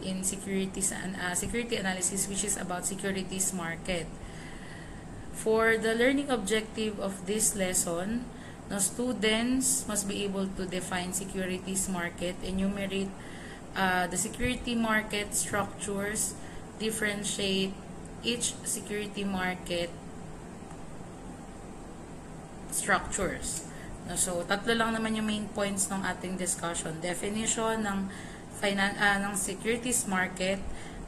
in securities and security analysis, which is about securities market. For the learning objective of this lesson, the students must be able to define securities market, enumerate the security market structures, differentiate each security market structures. So, tatlo lang naman yung main points ng ating discussion. Definition ng securities market,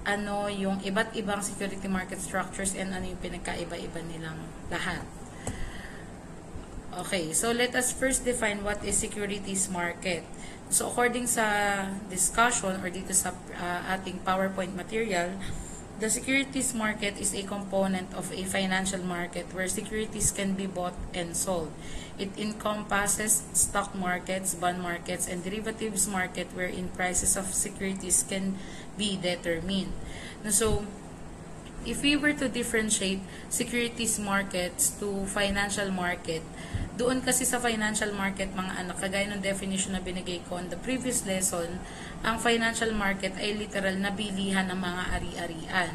ano yung iba't ibang security market structures, and ano yung pinagkaiba-iba nilang lahat. Okay, so let us first define what is securities market. So, according sa discussion or dito sa ating PowerPoint material, the securities market is a component of a financial market where securities can be bought and sold. It encompasses stock markets, bond markets, and derivatives market wherein prices of securities can be determined. So, if we were to differentiate securities markets to financial market, doon kasi sa financial market, mga anak, kagaya ng definition na binigay ko on the previous lesson, ang financial market ay literal na bilihan ng mga ari-arian.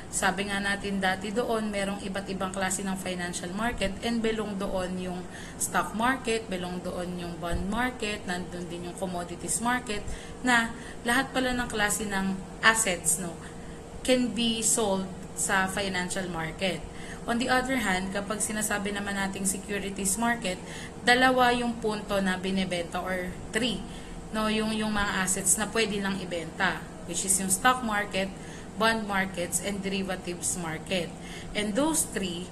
Sabi nga natin dati doon, merong iba't ibang klase ng financial market, and belong doon yung stock market, belong doon yung bond market, nandun din yung commodities market, na lahat pala ng klase ng assets, no, can be sold sa financial market. On the other hand, kapag sinasabi naman nating securities market, dalawa yung punto na binebenta, or three, no, yung mga assets na pwede lang ibenta, which is yung stock market, bond markets, and derivatives market. And those three,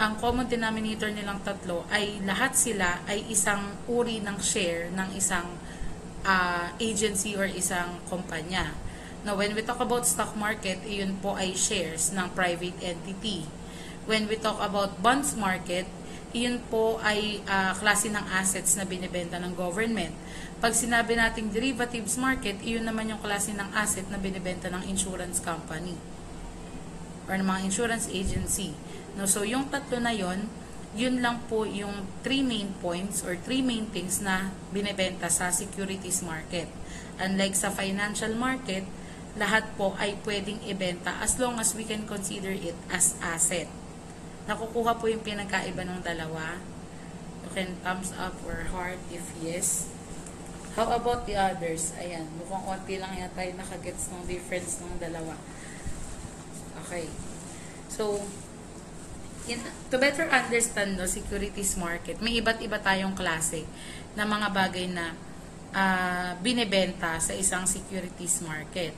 ang common denominator nilang tatlo ay lahat sila ay isang uri ng share ng isang agency or isang kumpanya. Now, when we talk about stock market, iyon po ay shares ng private entity. When we talk about bonds market, iyon po ay klase ng assets na binibenta ng government. Pag sinabi nating derivatives market, iyon naman yung klase ng asset na binibenta ng insurance company or ng mga insurance agency. No, so, yung tatlo na yun lang po yung three main points or three main things na binibenta sa securities market. Unlike sa financial market, lahat po ay pwedeng ibenta as long as we can consider it as asset. Nakukuha po yung pinagkaiba ng dalawa. You can thumbs up or heart if yes. How about the others? Ayan, mukhang konti lang yata tayo nakagets ng difference ng dalawa. Okay. So, to better understand the securities market, may iba't iba tayong klase na mga bagay na binebenta sa isang securities market.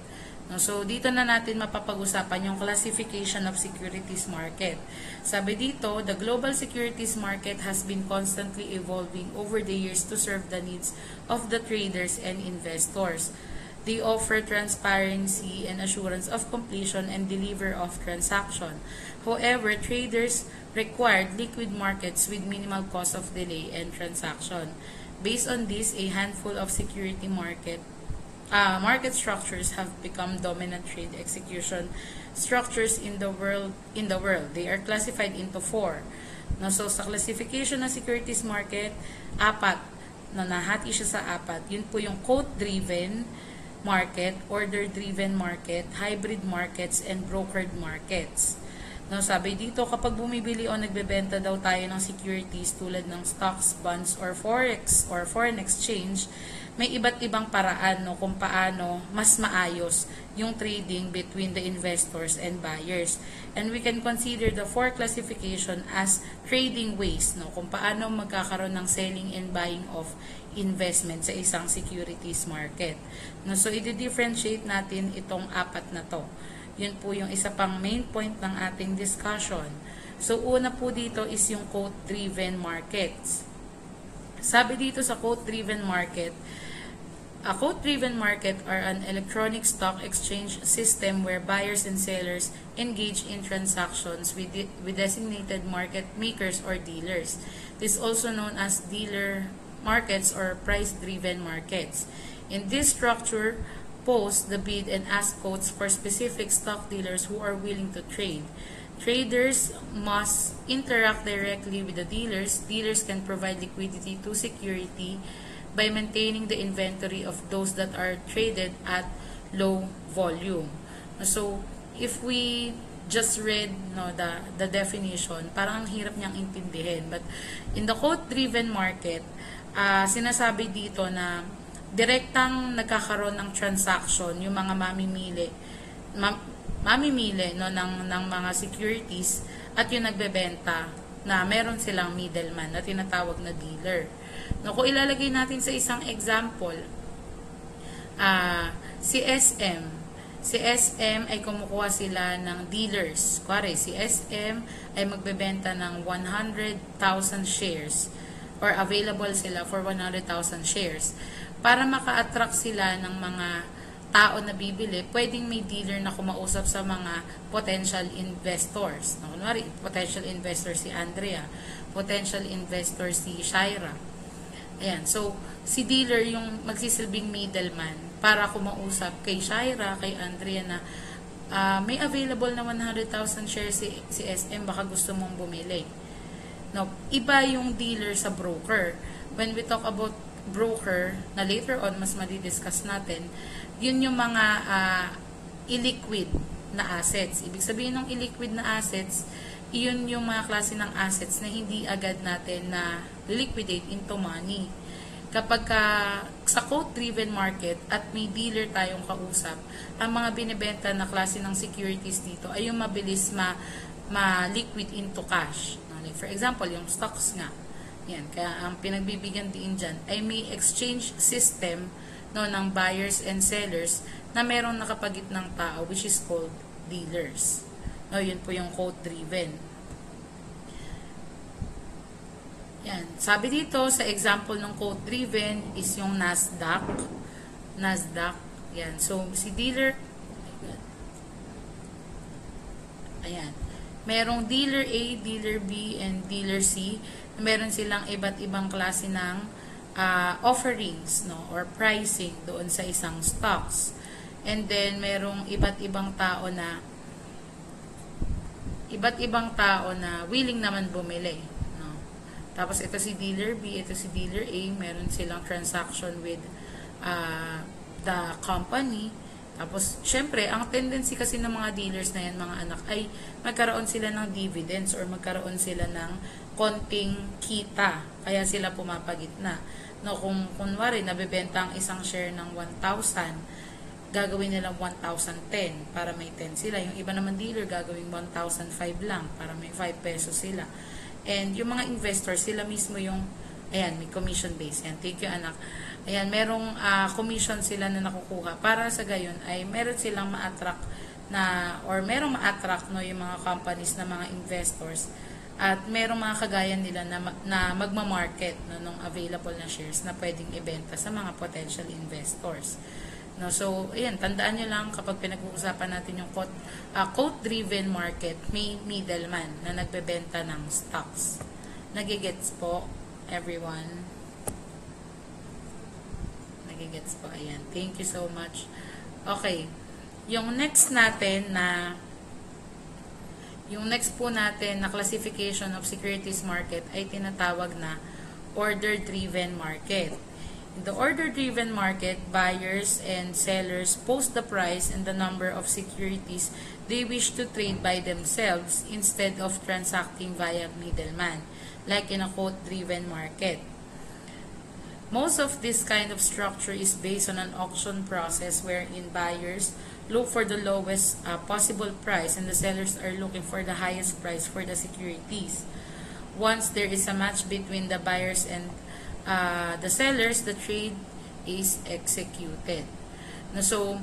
So, dito na natin mapapag-usapan yung classification of securities market. Sabi dito, the global securities market has been constantly evolving over the years to serve the needs of the traders and investors. They offer transparency and assurance of completion and deliver of transaction. However, traders required liquid markets with minimal cost of delay and transaction. Based on this, a handful of security market structures have become dominant trade execution structures in the world. They are classified into four. No, so sa classification ng securities market, apat, na nahati siya sa apat. Yun po yung quote-driven market, order-driven market, hybrid markets, and brokered markets. No, sabi dito, kapag bumibili o nagbebenta daw tayo ng securities tulad ng stocks, bonds, or forex or foreign exchange, may iba't ibang paraan, no, kung paano mas maayos yung trading between the investors and buyers. And we can consider the four classification as trading ways, no, kung paano magkakaroon ng selling and buying of investment sa isang securities market. No, so, i-differentiate natin itong apat na to. Yun po yung isa pang main point ng ating discussion. So, una po dito is yung quote-driven markets. Sabi dito sa quote-driven market, a quote-driven market are an electronic stock exchange system where buyers and sellers engage in transactions with designated market makers or dealers. This is also known as dealer markets or price-driven markets. In this structure, post the bid and ask quotes for specific stock dealers who are willing to trade. Traders must interact directly with the dealers. Dealers can provide liquidity to security by maintaining the inventory of those that are traded at low volume. So, if we just read the definition, parang ang hirap niyang intindihin. But in the quote-driven market, sinasabi dito na direktang nagkakaroon ng transaction yung mga mamimili ng mga securities at yung nagbebenta na meron silang middleman na tinatawag na dealer. Kung ilalagay natin sa isang example, si SM ay kumukuha sila ng dealers. Kuwari, si SM ay magbebenta ng 100,000 shares or available sila for 100,000 shares. Para maka-attract sila ng mga tao na bibili, pwedeng may dealer na kumausap sa mga potential investors. Kunwari, potential investor si Andrea, potential investor si Shaira. Ayan, so si dealer yung magsisilbing middleman para kumausap kay Shaira, kay Andrea na may available na 100,000 shares si SM, baka gusto mong bumili. No, iba yung dealer sa broker. When we talk about broker, na later on mas madidiscuss natin, yun yung mga illiquid na assets. Ibig sabihin ng illiquid na assets, yun yung mga klase ng assets na hindi agad natin na liquidate into money. Kapag sa quote-driven market at may dealer tayong kausap, ang mga binibenta na klase ng securities dito ay yung mabilis ma-liquid into cash. Like for example, yung stocks nga. Yan. Kaya ang pinagbibigyan din dyan ay may exchange system ng buyers and sellers na merong nakapagit ng tao, which is called dealers. Yun po yung quote-driven. Yan. Sabi dito, sa example ng quote-driven is yung Nasdaq. Yan. So, si dealer, ayan. Merong dealer A, dealer B, and dealer C. Meron silang iba't ibang klase ng offerings, or pricing doon sa isang stocks. And then, merong iba't ibang tao na willing naman bumili. Tapos, ito si dealer B, ito si dealer A. Meron silang transaction with the company. Tapos, syempre, ang tendency kasi ng mga dealers na yan, mga anak, ay magkaroon sila ng dividends or magkaroon sila ng konting kita. Kaya sila pumapagitna. Kung kunwari, nabibenta ang isang share ng 1,000, gagawin nilang 1,010 para may 10 sila. Yung iba naman dealer, gagawin 1,005 lang para may 5 pesos sila. And yung mga investors, sila mismo yung, ayan, may commission base. Yan, thank you anak. Ayan, merong commission sila na nakukuha. Para sa gayon ay meron silang ma-attract merong ma-attract yung mga companies na mga investors. At merong mga kagaya nila na magma-market ng available na shares na pwedeng ibenta sa mga potential investors. So, ayan, tandaan nyo lang kapag pinag-uusapan natin yung quote-driven market, may middleman na nagbebenta ng stocks. Nagigets po, everyone? Nagigets po, ayan. Thank you so much. Okay, yung next po natin na classification of securities market ay tinatawag na order-driven market. In the order-driven market, buyers and sellers post the price and the number of securities they wish to trade by themselves instead of transacting via middleman, like in a quote-driven market. Most of this kind of structure is based on an auction process wherein buyers look for the lowest possible price and the sellers are looking for the highest price for the securities. Once there is a match between the buyers and the sellers, the trade is executed. So,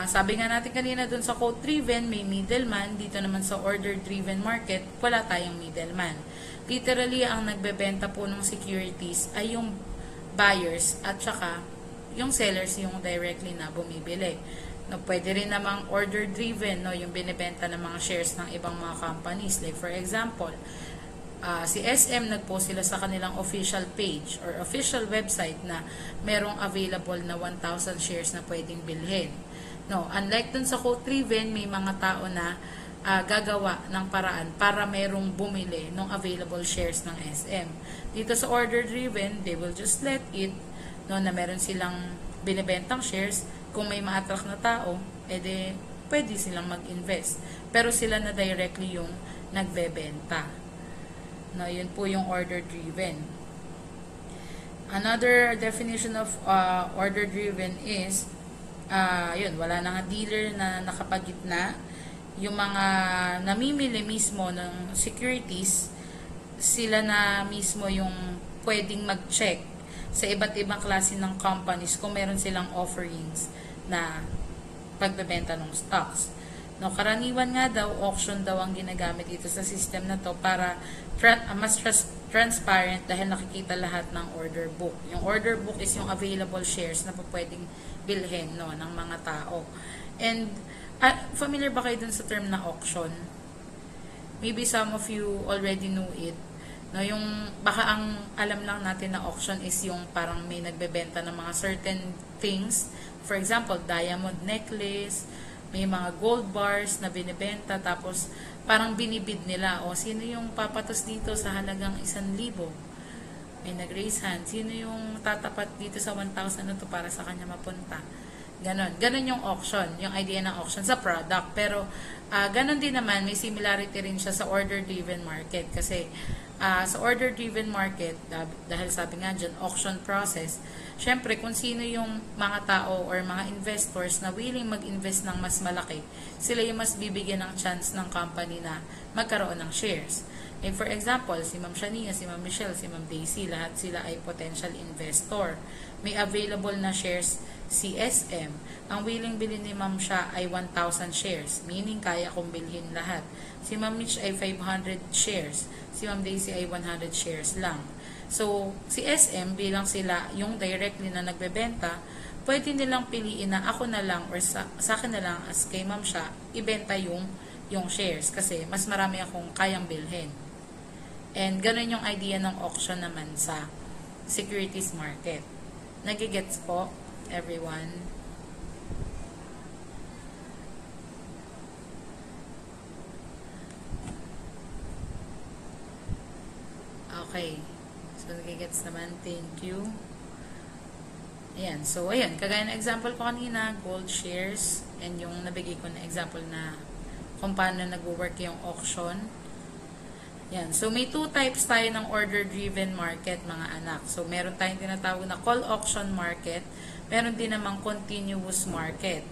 sabi nga natin kanina dun sa quote-driven, may middleman. Dito naman sa order-driven market, wala tayong middleman. Literally, ang nagbebenta po ng securities ay yung buyers at saka yung sellers yung directly na bumibili. Pwede rin namang order-driven, yung binibenta ng mga shares ng ibang mga companies. Like for example, si SM nagpost sila sa kanilang official page or official website na merong available na 1,000 shares na pwedeng bilhin. Unlike dun sa quote-driven, may mga tao na gagawa ng paraan para merong bumili ng available shares ng SM. Dito sa order-driven, they will just let it na meron silang binibentang shares, kung may ma-attract na tao, edi pwede silang mag-invest. Pero sila na directly yung nagbebenta. No, yun po yung order-driven. Another definition of order-driven is, yun, wala na nga dealer na nakapagitna. Yung mga namimili mismo ng securities, sila na mismo yung pwedeng mag-check sa iba't ibang klase ng companies kung meron silang offerings na pagbebenta ng stocks. No, karaniwan nga daw, auction daw ang ginagamit dito sa system na to para mas transparent dahil nakikita lahat ng order book. Yung order book is yung available shares na pwedeng bilhin, no, ng mga tao. And familiar ba kayo dun sa term na auction? Maybe some of you already know it. No, yung baka ang alam lang natin na auction is yung parang may nagbebenta ng mga certain things. For example, diamond necklace, may mga gold bars na binibenta, tapos parang binibid nila, o sino yung papatos dito sa halagang 1,000? May nag-raise hand, sino yung tatapat dito sa 1,000 na to para sa kanya mapunta? Ganon. Ganon yung auction, yung idea ng auction sa product. Pero, ganon din naman, may similarity rin siya sa order-driven market. Kasi, sa order-driven market, dahil sabi nga dyan, auction process, syempre, kung sino yung mga tao or mga investors na willing mag-invest ng mas malaki, sila yung mas bibigyan ng chance ng company na magkaroon ng shares. Like for example, si Ma'am Shania, si Ma'am Michelle, si Ma'am Daisy, lahat sila ay potential investor. May available na shares si SM. Ang willing bilhin ni Ma'am siya ay 1,000 shares, meaning kaya kong bilhin lahat. Si Ma'am Mitch ay 500 shares. Si Ma'am Daisy ay 100 shares lang. So, si SM bilang sila yung directly na nagbebenta, pwede nilang piliin na ako na lang or sa akin na lang as kay Ma'am siya, ibenta yung shares kasi mas marami akong kayang bilhin. And ganun yung idea ng auction naman sa securities market. Nagigets po, everyone? Okay. So, nagigets naman. Thank you. Ayan. So, ayan. Kagaya ng example ko kanina, gold shares. And yung nabigay ko na example na kung paano nag-work yung auction. Yan. So, may two types tayo ng order-driven market, mga anak. So, meron tayong tinatawag na call auction market. Meron din namang continuous market.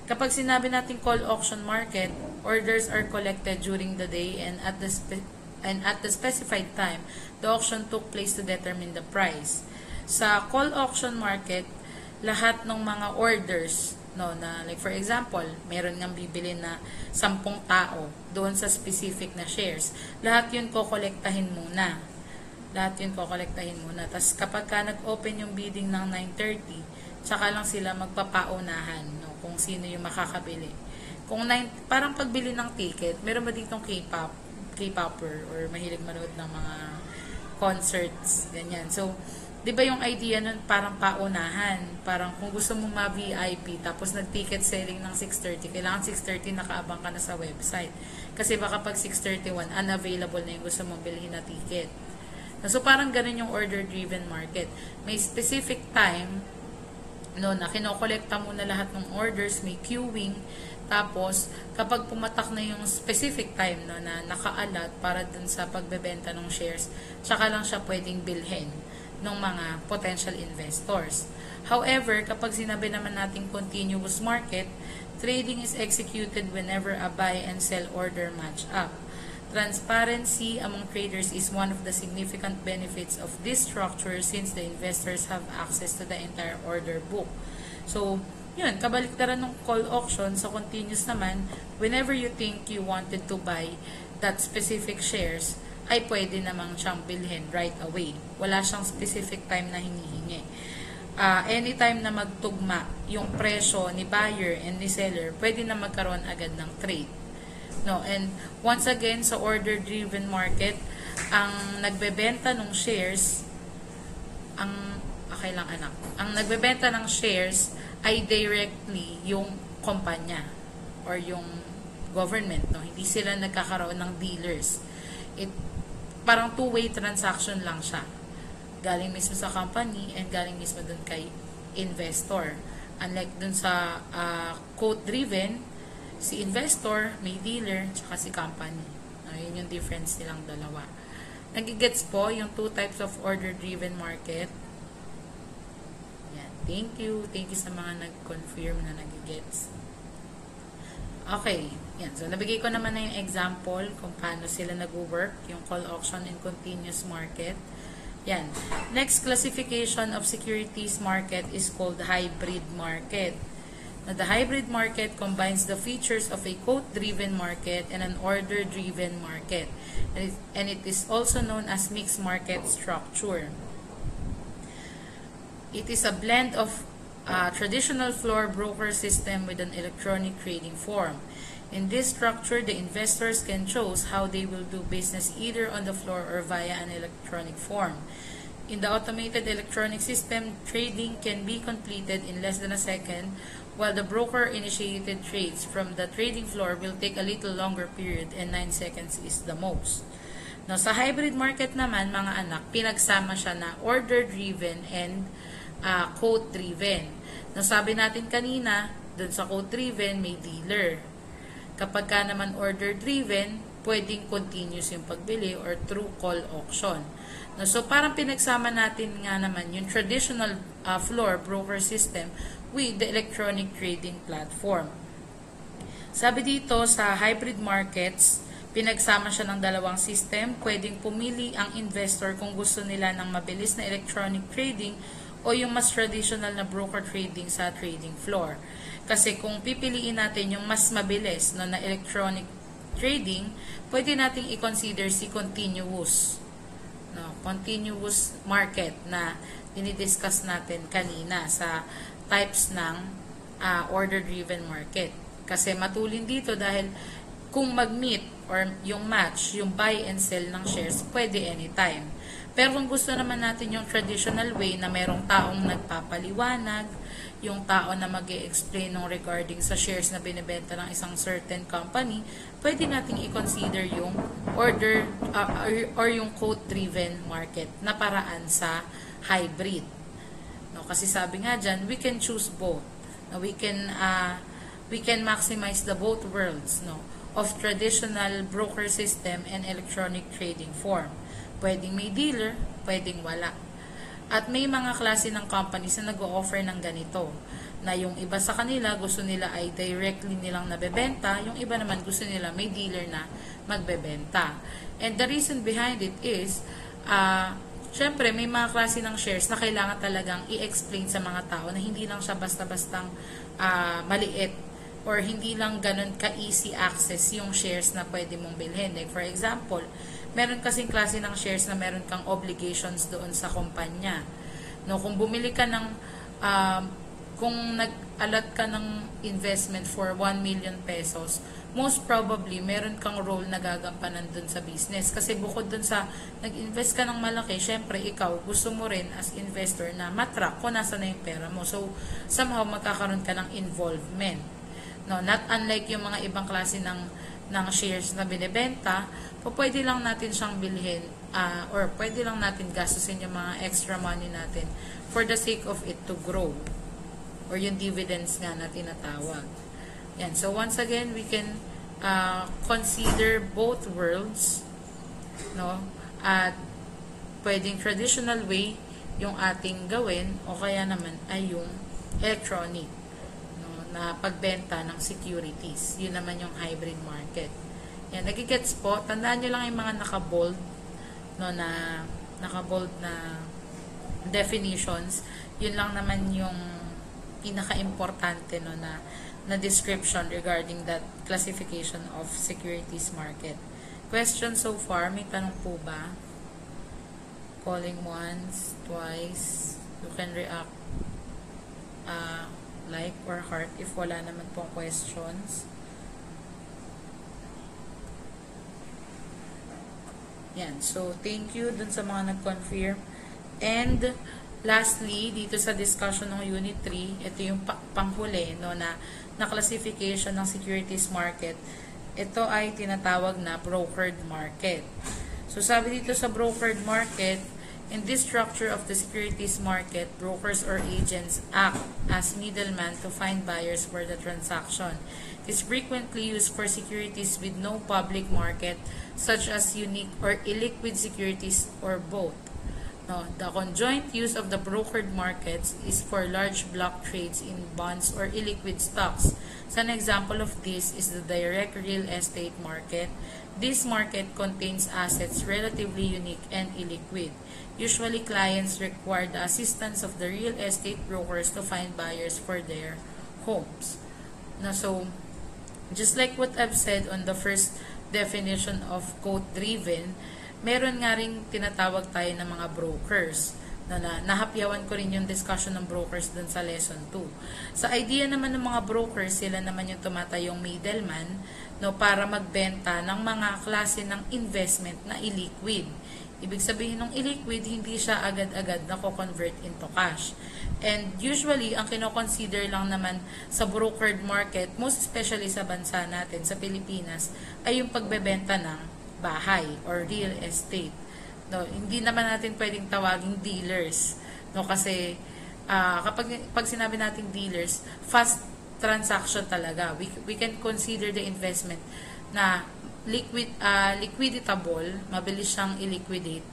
Kapag sinabi natin call auction market, orders are collected during the day and at the specified time, the auction took place to determine the price. Sa call auction market, lahat ng mga orders, no, na like for example, meron ngang bibili na 10 tao doon sa specific na shares. Lahat yun kokolektahin muna. Tapos kapag ka nag-open yung bidding ng 9:30, tsaka lang sila magpapaunahan, no, kung sino yung makakabili. Parang pagbili ng ticket, meron ba ditong K-popper or mahilig manood ng mga concerts, ganyan. So, di ba yung idea nun parang paunahan? Parang kung gusto mong ma-VIP, tapos nag-ticket selling ng 6:30, kailangan 6:30 nakaabang ka na sa website. Kasi baka pag 6:31, unavailable na yung gusto mong bilhin na ticket. So, parang ganun yung order-driven market. May specific time, no, na kinokolekta muna lahat ng orders, may queuing, tapos, kapag pumatak na yung specific time, no, na naka-allot para dun sa pagbebenta ng shares, tsaka lang siya pwedeng bilhin ng mga potential investors. However, kapag sinabi naman natin continuous market, trading is executed whenever a buy and sell order match up. Transparency among traders is one of the significant benefits of this structure since the investors have access to the entire order book. So, yun, kabaliktaran ng call auction, sa continuous naman, whenever you think you wanted to buy that specific shares, ay pwede namang siyang bilhin right away. Wala siyang specific time na hinihingi. Anytime na magtugma yung presyo ni buyer and ni seller, pwede na magkaroon agad ng trade. No, and once again, sa order-driven market, ang nagbebenta ng shares, ang nagbebenta ng shares ay directly yung kumpanya or yung government, no? Hindi sila nagkakaroon ng dealers. Parang two-way transaction lang siya. Galing mismo sa company and galing mismo dun kay investor. Unlike dun sa quote-driven, si investor, may dealer, tsaka si company. Yun yung difference nilang dalawa. Nagigets po yung two types of order-driven market. Yan. Thank you. Thank you sa mga nag-confirm na nagigets. Okay. Yan. So, nabigay ko naman na yung example kung paano sila nag-work, yung call auction and continuous market. Yan. Next classification of securities market is called hybrid market. Now, the hybrid market combines the features of a quote-driven market and an order-driven market. And it is also known as mixed market structure. It is a blend of traditional floor broker system with an electronic trading form. In this structure, the investors can choose how they will do business either on the floor or via an electronic form. In the automated electronic system, trading can be completed in less than a second, while the broker-initiated trades from the trading floor will take a little longer period and 9 seconds is the most. Now, sa hybrid market naman, mga anak, pinagsama siya na order-driven and quote-driven. Now, sabi natin kanina, dun sa quote-driven, may dealer. Kapag ka naman order-driven, pwedeng continuous yung pagbili or through call auction. No, so, parang pinagsama natin nga naman yung traditional floor broker system with the electronic trading platform. Sabi dito, sa hybrid markets, pinagsama siya ng dalawang system. Pwedeng pumili ang investor kung gusto nila ng mabilis na electronic trading o yung mas traditional na broker trading sa trading floor. Kasi kung pipiliin natin yung mas mabilis na electronic trading, pwede nating i-consider si continuous market na dinidiscuss natin kanina sa types ng order-driven market. Kasi matulin dito dahil kung mag-meet or yung match, yung buy and sell ng shares, pwede anytime. Pero kung gusto naman natin yung traditional way na merong taong nagpapaliwanag, yung tao na mag-e-explain ng regarding sa shares na binibenta ng isang certain company, pwede nating i-consider yung order or yung quote-driven market na paraan sa hybrid. No, kasi sabi nga dyan, we can choose both. No, we can maximize the both worlds, no, of traditional broker system and electronic trading form. Pwedeng may dealer, pwedeng wala. At may mga klase ng companies na nag-o-offer ng ganito, na yung iba sa kanila gusto nila ay directly nilang nabebenta, yung iba naman gusto nila may dealer na magbebenta. And the reason behind it is, syempre may mga klase ng shares na kailangan talagang i-explain sa mga tao na hindi lang siya basta-bastang maliit or hindi lang ganun ka-easy access yung shares na pwede mong bilhin. Like for example, meron kasing klase ng shares na meron kang obligations doon sa kumpanya. No, kung bumili ka ng kung nag-alat ka ng investment for 1 million pesos, most probably meron kang role na gagampanan doon sa business. Kasi bukod doon sa nag-invest ka ng malaki, syempre ikaw gusto mo rin as investor na matrack kung nasa na yung pera mo. So somehow magkakaroon ka ng involvement. No, not unlike yung mga ibang klase ng shares na binibenta, pwede lang natin siyang bilhin or pwede lang natin gastusin yung mga extra money natin for the sake of it to grow or yung dividends nga na tinatawag. Yan. So once again, we can consider both worlds, no? At pwedeng traditional way yung ating gawin o kaya naman ay yung electronic, na pagbenta ng securities. Yun naman yung hybrid market. Yan, nagigets po. Tandaan nyo lang yung mga naka-bold, no, na naka-bold na definitions. Yun lang naman yung pinaka-importante, no, na description regarding that classification of securities market. Question so far, may tanong po ba? Calling once, twice, you can react like or heart if wala naman pong questions. Yan. So, thank you dun sa mga nag-confirm. And, lastly, dito sa discussion ng Unit 3, ito yung panghuli, no, na classification ng securities market. Ito ay tinatawag na brokered market. So, sabi dito sa brokered market, In this structure of the securities market, brokers or agents act as middlemen to find buyers for the transaction. It is frequently used for securities with no public market, such as unique or illiquid securities or both. No, the conjoint use of the brokered markets is for large block trades in bonds or illiquid stocks. So an example of this is the direct real estate market. This market contains assets relatively unique and illiquid. Usually, clients require the assistance of the real estate brokers to find buyers for their homes. No, so, just like what I've said on the first definition of quote-driven, meron nga rin tinatawag tayo ng mga brokers. Nahapyawan ko rin yung discussion ng brokers dun sa lesson 2. Sa idea naman ng mga brokers, sila naman yung tumatayong middleman, no, para magbenta ng mga klase ng investment na illiquid. Ibig sabihin ng illiquid, hindi siya agad-agad na convert into cash. And usually, ang kino-consider lang naman sa brokered market, most especially sa bansa natin, sa Pilipinas, ay yung pagbebenta ng bahay or real estate. No, hindi naman natin pwedeng tawaging dealers. No, kasi pag sinabi natin dealers, fast transaction talaga. We can consider the investment na liquiditable, mabilis siyang i-liquidate.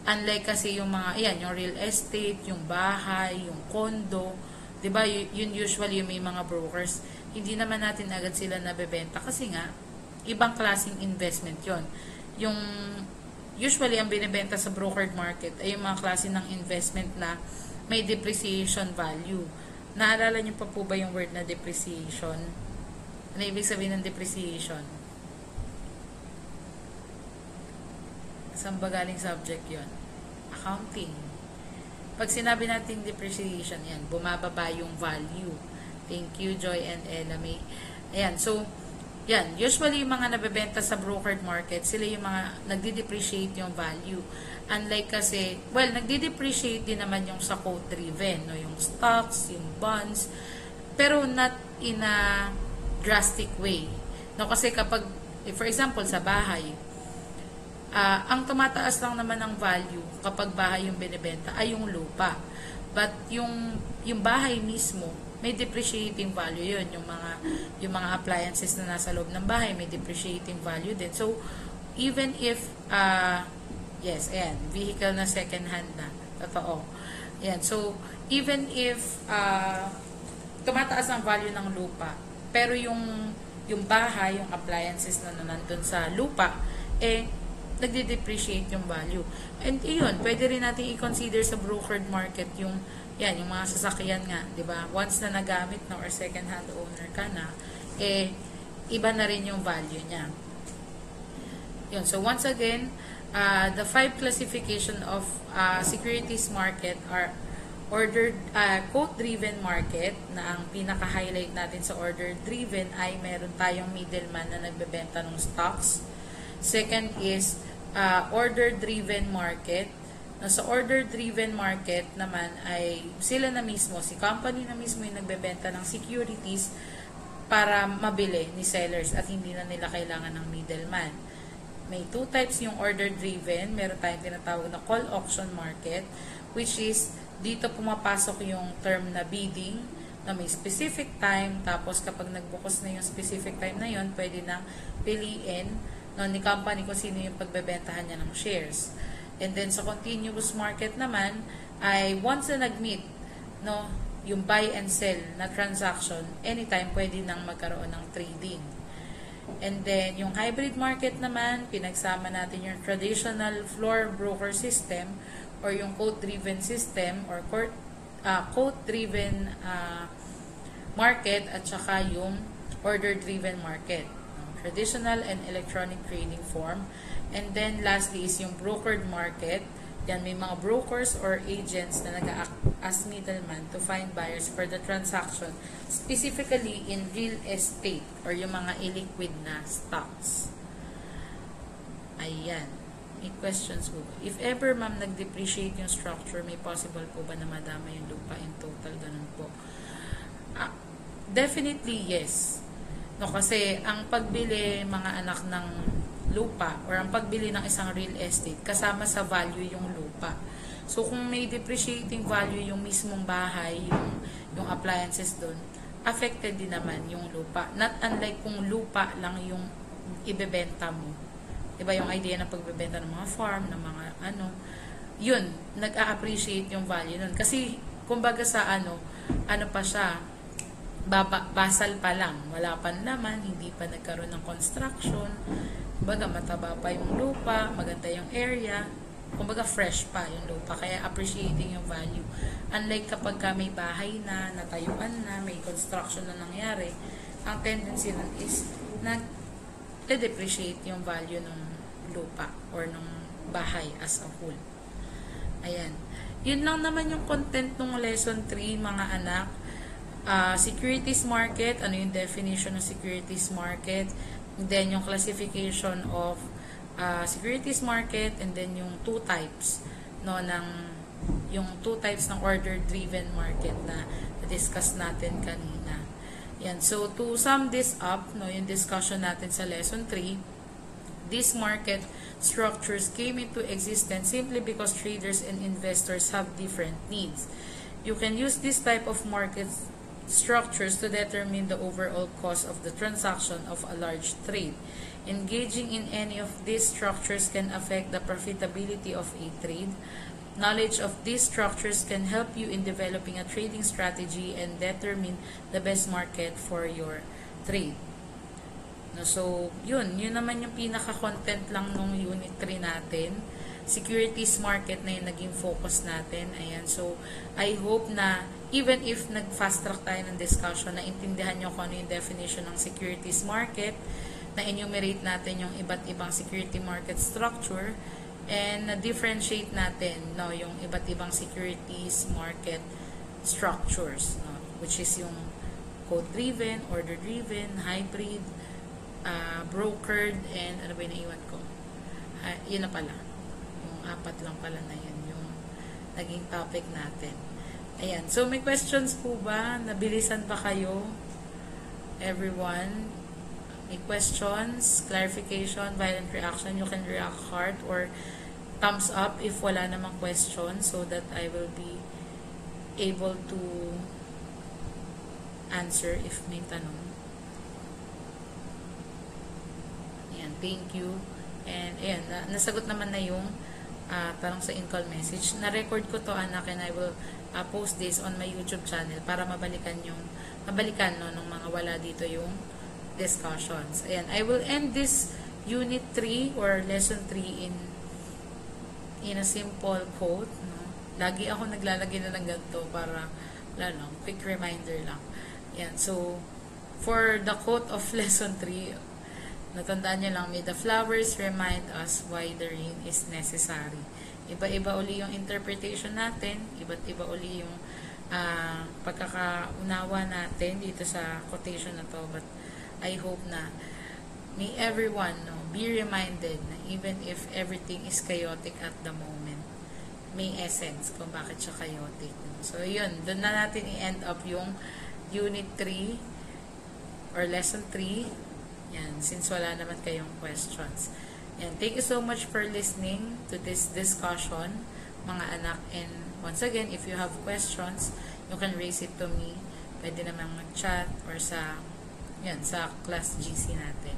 Unlike kasi yung mga, yung real estate, yung bahay, yung condo, 'di ba? Yun usually yung may mga brokers. Hindi naman natin agad sila nabebenta kasi nga ibang klaseng investment 'yon. Yung usually ang binebenta sa brokered market ay yung mga klase ng investment na may depreciation value. Naalala niyo pa po ba yung word na depreciation? Ano ibig sabihin ng depreciation? Saan ba galing subject yon? Accounting. Pag sinabi natin depreciation, yan, bumababa yung value. Thank you, Joy and Ella May. Ayan, so, yan, usually yung mga nabebenta sa brokered market, sila yung mga nagdi-depreciate yung value. Unlike kasi, well, nagdi-depreciate din naman yung sa quote-driven, no? Yung stocks, yung bonds, pero not in a drastic way. No? Kasi kapag, for example, sa bahay, ang tumataas lang naman ng value kapag bahay yung binibenta ay yung lupa. But yung bahay mismo, may depreciating value yun. Yung mga appliances na nasa loob ng bahay, may depreciating value din. So, even if, yes, ayan, vehicle na second hand na. Totoo. Ayan, so, even if tumataas ang value ng lupa, pero yung bahay, yung appliances na nandun sa lupa, nagde-depreciate yung value. And iyon, pwede rin natin i-consider sa brokered market yung mga sasakyan nga, 'di ba? Once na nagamit na or second hand owner ka na, iba na rin yung value niya. Yun. So once again, the 5 classification of securities market are quote-driven market, na ang pinaka-highlight natin sa order-driven ay meron tayong middleman na nagbebenta ng stocks. Second is order-driven market. Sa order-driven market naman ay sila na mismo, si company na mismo yung nagbebenta ng securities para mabili ni sellers at hindi na nila kailangan ng middleman. May 2 types yung order-driven. Meron tayong tinatawag na call auction market, which is dito pumapasok yung term na bidding na may specific time, tapos kapag nagbukas na yung specific time na yun, pwede nang piliin ni company kung sino yung pagbebentahan niya ng shares. And then sa continuous market naman ay once na nag-meet yung buy and sell na transaction, anytime pwede nang magkaroon ng trading. And then yung hybrid market naman, pinagsama natin yung traditional floor broker system or yung quote-driven system or quote-driven market at saka yung order-driven market. Traditional and electronic trading form. And then lastly is yung brokered market. Yan, may mga brokers or agents na nag-act as middleman to find buyers for the transaction, specifically in real estate or yung mga illiquid na stocks. Ayan. May questions po. If ever, ma'am, nag-depreciate yung structure, may possible po ba na madama yung lupa in total? Ganun po. Definitely, yes. No, kasi ang pagbili, mga anak, ng lupa or ang pagbili ng isang real estate, kasama sa value yung lupa. So, kung may depreciating value yung mismong bahay, yung appliances doon, affected din naman yung lupa. Not unlike kung lupa lang yung ibebenta mo. Diba yung idea ng pagbebenta ng mga farm, ng mga yun, nag-a-appreciate yung value nun. Kasi, kumbaga sa ano pa siya, basal pa lang, wala pa naman, hindi pa nagkaroon ng construction, kumbaga mataba pa yung lupa, maganda yung area, kumbaga fresh pa yung lupa, kaya appreciating yung value. Unlike kapag may bahay na, natayuan na, may construction na nangyari, ang tendency nun is nag-depreciate yung value ng lupa or ng bahay as a whole. Ayan. Yun lang naman yung content ng lesson 3, mga anak. Securities market, ano yung definition ng securities market, and then yung classification of securities market, and then yung two types ng order driven market na discuss natin kanina. Yan. So to sum this up, yung discussion natin sa lesson 3, these market structures came into existence simply because traders and investors have different needs. You can use this type of market structures to determine the overall cost of the transaction of a large trade. Engaging in any of these structures can affect the profitability of a trade. Knowledge of these structures can help you in developing a trading strategy and determine the best market for your trade. So, yun naman yung pinaka-content lang nung unit 3 natin. Securities market na yung naging focus natin. Ayan. So, I hope na even if nag-fast track tayo ng discussion, na intindihan nyo kung ano yung definition ng securities market, na enumerate natin yung iba't ibang security market structure, and na-differentiate natin yung iba't ibang securities market structures, which is yung code-driven, order-driven, hybrid, brokered, and ano ba yung naiwan ko? Yun na pala. Yung 4 lang pala na yun yung naging topic natin. Ayan. So, may questions po ba? Nabilisan ba kayo? Everyone? May questions, clarification, violent reaction, you can react hard or thumbs up if wala namang question so that I will be able to answer if may tanong. Ayan, thank you. And ayan, nasagot naman na yung tanong sa in-call message. Na-record ko to, anak, and I will post this on my YouTube channel para mabalikan ng mga wala dito yung discussions. Ayan, I will end this unit 3 or lesson 3 in a simple quote. Lagi ako naglalagay na ng ganito para quick reminder lang. Ayan, so for the quote of lesson 3, natandaan nyo lang, may the flowers remind us why the rain is necessary. Iba-iba uli yung interpretation natin, iba't iba uli yung pagkakaunawa natin dito sa quotation na to, but I hope na may everyone be reminded na even if everything is chaotic at the moment, may essence kung bakit siya chaotic. So, yun. Doon na natin i-end up yung Unit 3 or Lesson 3. Yan. Since wala naman kayong questions. And thank you so much for listening to this discussion, mga anak. And once again, if you have questions, you can raise it to me. Pwede naman mag-chat or sa class GC natin.